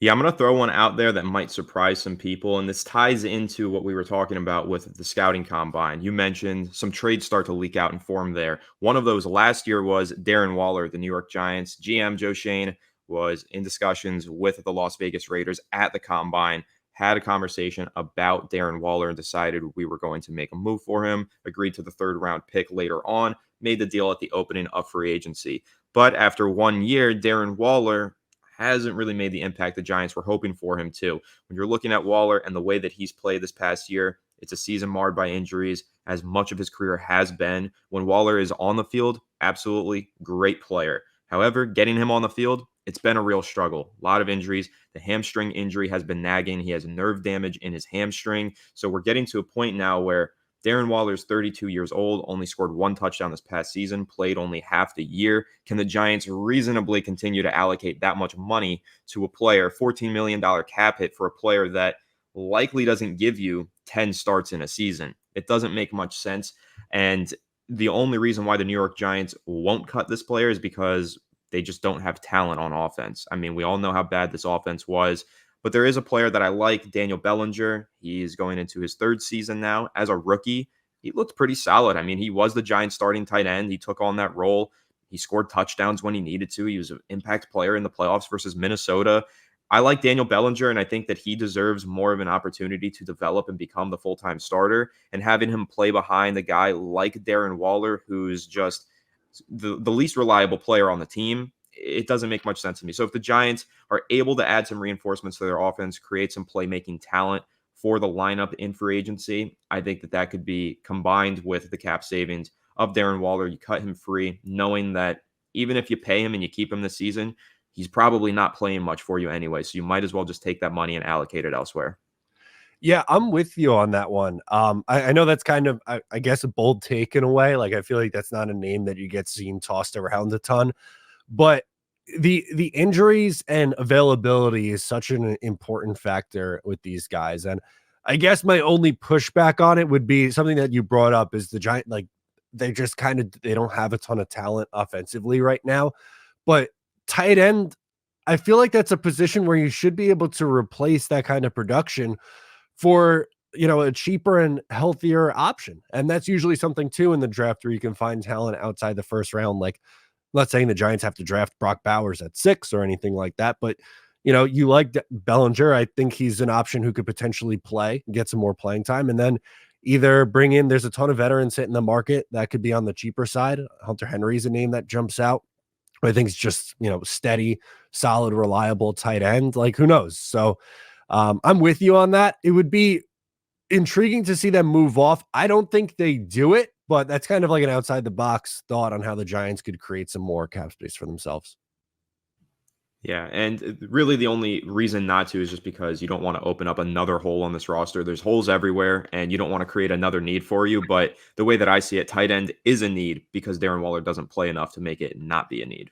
Yeah, I'm going to throw one out there that might surprise some people. And this ties into what we were talking about with the scouting combine. You mentioned some trades start to leak out and form there. One of those last year was Darren Waller, the New York Giants. GM Joe Shane was in discussions with the Las Vegas Raiders at the combine, had a conversation about Darren Waller and decided we were going to make a move for him, agreed to the third round pick later on, made the deal at the opening of free agency. But after 1 year, Darren Waller hasn't really made the impact the Giants were hoping for him to. When you're looking at Waller and the way that he's played this past year, it's a season marred by injuries, as much of his career has been. When Waller is on the field, absolutely great player. However, getting him on the field, it's been a real struggle. A lot of injuries. The hamstring injury has been nagging. He has nerve damage in his hamstring. So we're getting to a point now where Darren Waller's 32 years old, only scored one touchdown this past season, played only half the year. Can the Giants reasonably continue to allocate that much money to a player, $14 million cap hit for a player that likely doesn't give you 10 starts in a season? It doesn't make much sense. And the only reason why the New York Giants won't cut this player is because they just don't have talent on offense. I mean, we all know how bad this offense was. But there is a player that I like, Daniel Bellinger. He's going into his third season now as a rookie. He looked pretty solid. I mean, he was the Giants starting tight end. He took on that role. He scored touchdowns when he needed to. He was an impact player in the playoffs versus Minnesota. I like Daniel Bellinger, and I think that he deserves more of an opportunity to develop and become the full-time starter. And having him play behind a guy like Darren Waller, who's just the least reliable player on the team, it doesn't make much sense to me. So if the Giants are able to add some reinforcements to their offense, create some playmaking talent for the lineup in free agency, I think that that could be combined with the cap savings of Darren Waller. You cut him free, knowing that even if you pay him and you keep him this season, he's probably not playing much for you anyway. So you might as well just take that money and allocate it elsewhere. Yeah, I'm with you on that one. I know that's kind of, I guess, a bold take in a way. Like, I feel like that's not a name that you get seen tossed around a ton, but the injuries and availability is such an important factor with these guys. And I guess my only pushback on it would be something that you brought up is the Giant, like they just kind of they don't have a ton of talent offensively right now. But tight end, I feel like that's a position where you should be able to replace that kind of production for a cheaper and healthier option. And that's usually something too in the draft where you can find talent outside the first round. Like, I'm not saying the Giants have to draft Brock Bowers at 6 or anything like that, but you like Bellinger. I think he's an option who could potentially play, get some more playing time, and then either bring in. There's a ton of veterans hitting the market that could be on the cheaper side. Hunter Henry is a name that jumps out. I think it's just steady, solid, reliable tight end. Like, who knows? So I'm with you on that. It would be intriguing to see them move off. I don't think they do it, but that's kind of like an outside the box thought on how the Giants could create some more cap space for themselves. Yeah, and really the only reason not to is just because you don't want to open up another hole on this roster. There's holes everywhere, and you don't want to create another need for you. But the way that I see it, tight end is a need because Darren Waller doesn't play enough to make it not be a need.